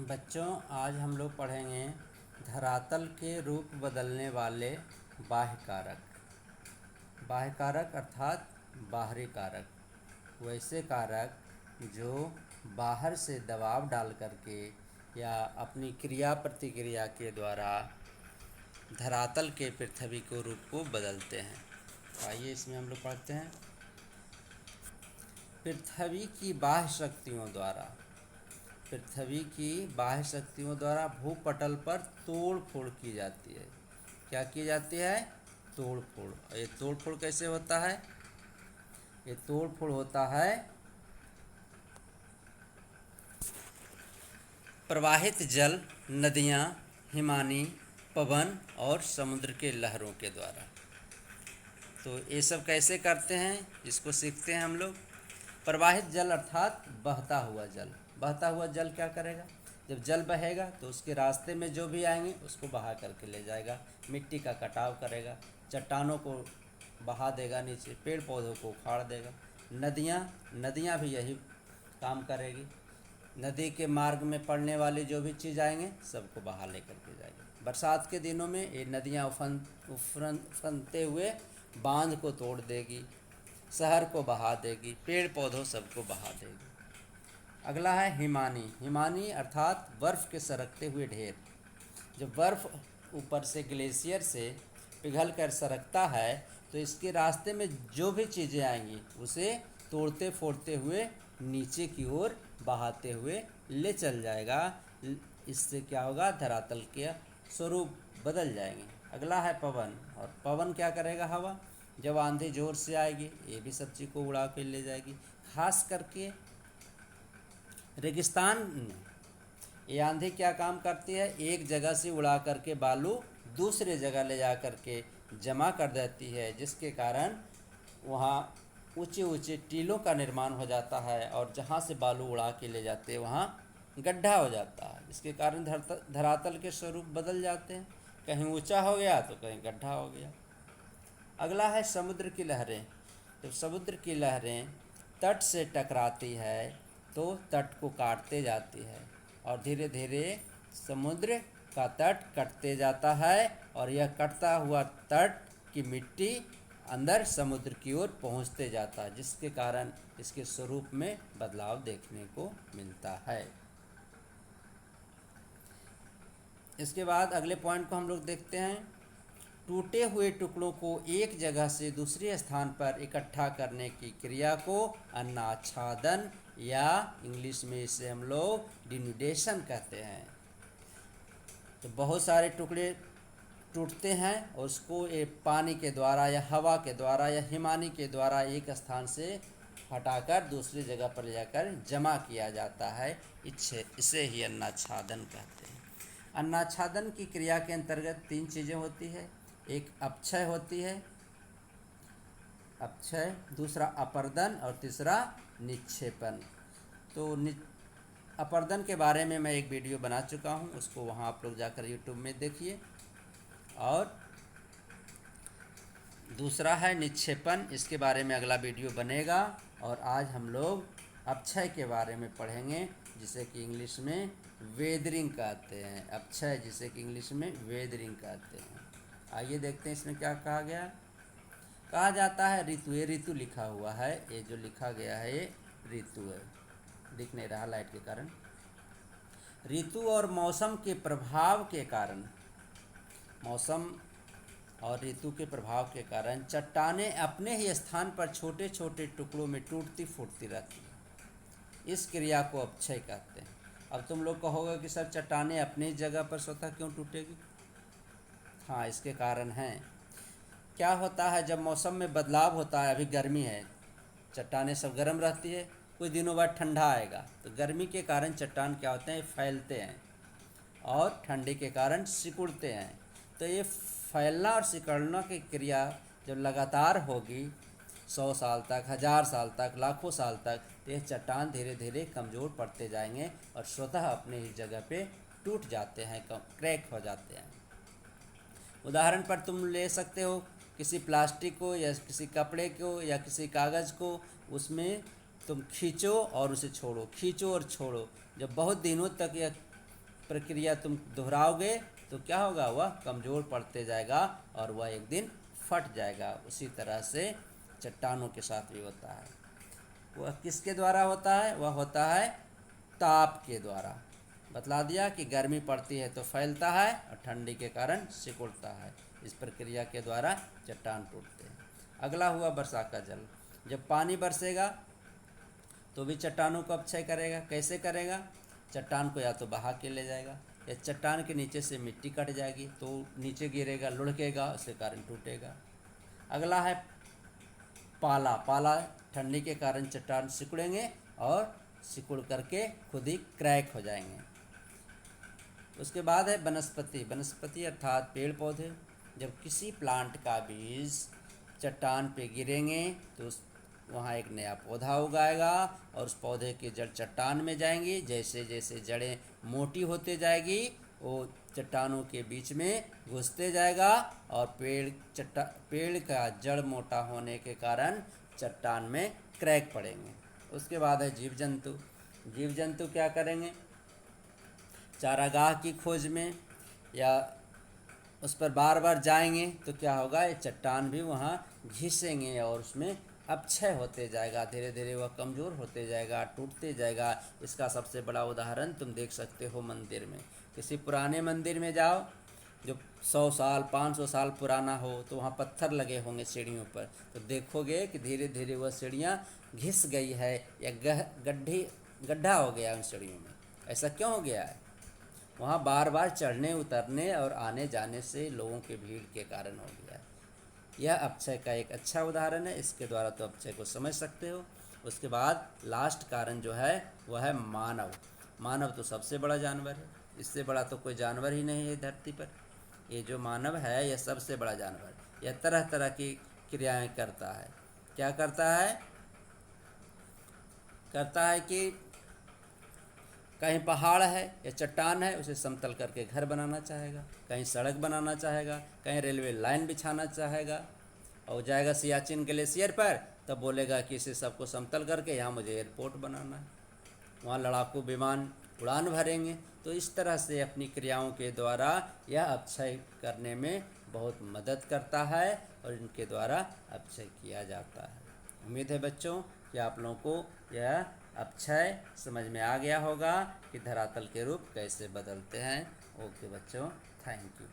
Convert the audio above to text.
बच्चों, आज हम लोग पढ़ेंगे धरातल के रूप बदलने वाले बाह्य कारक। बाह्य कारक अर्थात बाहरी कारक, वैसे कारक जो बाहर से दबाव डाल करके या अपनी क्रिया प्रतिक्रिया के द्वारा धरातल के पृथ्वी को रूप को बदलते हैं। आइए इसमें हम लोग पढ़ते हैं। पृथ्वी की बाह्य शक्तियों द्वारा भूपटल पर तोड़ फोड़ की जाती है। क्या की जाती है? तोड़ फोड़। ये तोड़ फोड़ कैसे होता है? ये तोड़ फोड़ होता है प्रवाहित जल, नदियाँ, हिमानी, पवन और समुद्र के लहरों के द्वारा। तो ये सब कैसे करते हैं, इसको सीखते हैं हम लोग। प्रवाहित जल अर्थात बहता हुआ जल। बहता हुआ जल क्या करेगा? जब जल बहेगा तो उसके रास्ते में जो भी आएंगे उसको बहा करके ले जाएगा, मिट्टी का कटाव करेगा, चट्टानों को बहा देगा नीचे, पेड़ पौधों को उखाड़ देगा। नदियाँ भी यही काम करेगी। नदी के मार्ग में पड़ने वाली जो भी चीज़ आएंगे सबको बहा ले करके जाएगी। बरसात के दिनों में ये नदियाँ उफनते हुए बांध को तोड़ देगी, शहर को बहा देगी, पेड़ पौधों सबको बहा देगी। अगला है हिमानी। हिमानी अर्थात बर्फ़ के सरकते हुए ढेर। जब बर्फ़ ऊपर से ग्लेशियर से पिघल कर सरकता है तो इसके रास्ते में जो भी चीज़ें आएंगी उसे तोड़ते फोड़ते हुए नीचे की ओर बहाते हुए ले चल जाएगा। इससे क्या होगा? धरातल के स्वरूप बदल जाएंगे। अगला है पवन। और पवन क्या करेगा? हवा। जब आंधी ज़ोर से आएगी ये भी सब चीज़ को उड़ा के ले जाएगी। खास करके रेगिस्तान में ये आंधी क्या काम करती है? एक जगह से उड़ा करके बालू दूसरे जगह ले जा करके जमा कर देती है, जिसके कारण वहाँ ऊंचे ऊंचे टीलों का निर्माण हो जाता है और जहाँ से बालू उड़ा के ले जाते हैं वहाँ गड्ढा हो जाता है। इसके कारण धरातल के स्वरूप बदल जाते हैं। कहीं ऊंचा हो गया तो कहीं गड्ढा हो गया। अगला है समुद्र की लहरें। जब समुद्र की लहरें तट से टकराती है तो तट को काटते जाती है और धीरे धीरे समुद्र का तट कटते जाता है और यह कटता हुआ तट की मिट्टी अंदर समुद्र की ओर पहुंचते जाता है, जिसके कारण इसके स्वरूप में बदलाव देखने को मिलता है। इसके बाद अगले पॉइंट को हम लोग देखते हैं। टूटे हुए टुकड़ों को एक जगह से दूसरे स्थान पर इकट्ठा करने की क्रिया को अन्नाच्छादन या इंग्लिश में इसे हम लोग डिनुडेशन कहते हैं। तो बहुत सारे टुकड़े टूटते हैं और उसको पानी के द्वारा या हवा के द्वारा या हिमानी के द्वारा एक स्थान से हटाकर दूसरी जगह पर ले जाकर जमा किया जाता है। इसे ही अन्नाच्छादन कहते हैं। अन्नाच्छादन की क्रिया के अंतर्गत 3 चीज़ें होती है। एक अपक्षय होती है, अपक्षय, दूसरा अपर्दन और तीसरा निक्षेपण। तो अपर्दन के बारे में मैं एक वीडियो बना चुका हूँ, उसको वहाँ आप लोग जाकर यूट्यूब में देखिए। और दूसरा है निक्षेपण, इसके बारे में अगला वीडियो बनेगा। और आज हम लोग अपक्षय के बारे में पढ़ेंगे, जिसे कि इंग्लिश में वेदरिंग कहते हैं। अपक्षय जिसे कि इंग्लिश में वेदरिंग कहते हैं। आइए देखते हैं इसमें क्या कहा गया। कहा जाता है ऋतु। ये ऋतु लिखा हुआ है, ये जो लिखा गया है ये ऋतु है, दिख नहीं रहा लाइट के कारण। ऋतु और मौसम के प्रभाव के कारण, मौसम और ऋतु के प्रभाव के कारण चट्टानें अपने ही स्थान पर छोटे छोटे टुकड़ों में टूटती फूटती रहती हैं। इस क्रिया को अपक्षय कहते हैं। अब तुम लोग कहोगे कि सर चट्टानें अपनी जगह पर स्वतः क्यों टूटेगी? हाँ, इसके कारण हैं। क्या होता है, जब मौसम में बदलाव होता है, अभी गर्मी है, चट्टानें सब गर्म रहती है, कुछ दिनों बाद ठंडा आएगा तो गर्मी के कारण चट्टान क्या होते हैं? फैलते हैं और ठंडी के कारण सिकुड़ते हैं। तो ये फैलना और सिकुड़ना की क्रिया जब लगातार होगी 100 साल तक, 1000 साल तक, लाखों साल तक, तो ये चट्टान धीरे धीरे कमज़ोर पड़ते जाएंगे और स्वतः अपने ही जगह पे टूट जाते हैं, क्रैक हो जाते हैं। उदाहरण पर तुम ले सकते हो किसी प्लास्टिक को या किसी कपड़े को या किसी कागज़ को, उसमें तुम खींचो और उसे छोड़ो, खींचो और छोड़ो। जब बहुत दिनों तक यह प्रक्रिया तुम दोहराओगे तो क्या होगा, वह कमज़ोर पड़ते जाएगा और वह एक दिन फट जाएगा। उसी तरह से चट्टानों के साथ भी होता है। वह किसके द्वारा होता है, वह होता है ताप के द्वारा। बतला दिया कि गर्मी पड़ती है तो फैलता है और ठंडी के कारण सिकुड़ता है। इस प्रक्रिया के द्वारा चट्टान टूटते हैं। अगला हुआ वर्षा का जल। जब पानी बरसेगा तो भी चट्टानों को अपक्षय करेगा। कैसे करेगा, चट्टान को या तो बहा के ले जाएगा या चट्टान के नीचे से मिट्टी कट जाएगी तो नीचे गिरेगा, लुढ़केगा, उसके कारण टूटेगा। अगला है पाला। पाला ठंडी के कारण चट्टान सिकुड़ेंगे और सिकुड़ करके खुद ही क्रैक हो जाएंगे। उसके बाद है वनस्पति। वनस्पति अर्थात पेड़ पौधे। जब किसी प्लांट का बीज चट्टान पे गिरेंगे तो वहाँ एक नया पौधा उगाएगा और उस पौधे की जड़ चट्टान में जाएंगी। जैसे जैसे जड़ें मोटी होते जाएगी वो चट्टानों के बीच में घुसते जाएगा और पेड़ का जड़ मोटा होने के कारण चट्टान में क्रैक पड़ेंगे। उसके बाद है जीव जंतु। जीव जंतु क्या करेंगे, चारागाह की खोज में या उस पर बार बार जाएंगे तो क्या होगा, ये चट्टान भी वहाँ घिसेंगे और उसमें अपक्षय होते जाएगा। धीरे धीरे वह कमज़ोर होते जाएगा, टूटते जाएगा। इसका सबसे बड़ा उदाहरण तुम देख सकते हो मंदिर में। किसी पुराने मंदिर में जाओ जो 100 साल 500 साल पुराना हो तो वहाँ पत्थर लगे होंगे सीढ़ियों पर, तो देखोगे कि धीरे धीरे वह सीढ़ियाँ घिस गई है या गड्ढा हो गया उन सीढ़ियों में। ऐसा क्यों हो गया है, वहाँ बार बार चढ़ने उतरने और आने जाने से लोगों की भीड़ के कारण हो गया है। यह अपक्षय का एक अच्छा उदाहरण है। इसके द्वारा तो अपक्षय को समझ सकते हो। उसके बाद लास्ट कारण जो है वह है मानव। मानव तो सबसे बड़ा जानवर है, इससे बड़ा तो कोई जानवर ही नहीं है धरती पर। ये जो मानव है यह सबसे बड़ा जानवर है। यह तरह तरह की क्रियाएं करता है। क्या करता है, करता है कि कहीं पहाड़ है या चट्टान है उसे समतल करके घर बनाना चाहेगा, कहीं सड़क बनाना चाहेगा, कहीं रेलवे लाइन बिछाना चाहेगा और जाएगा सियाचिन ग्लेशियर पर, तब बोलेगा कि इसे सबको समतल करके यहाँ मुझे एयरपोर्ट बनाना है, वहाँ लड़ाकू विमान उड़ान भरेंगे। तो इस तरह से अपनी क्रियाओं के द्वारा यह अपक्षय करने में बहुत मदद करता है और इनके द्वारा अपक्षय किया जाता है। उम्मीद है बच्चों कि आप लोगों को यह अपक्षय समझ में आ गया होगा कि धरातल के रूप कैसे बदलते हैं। ओके बच्चों, थैंक यू।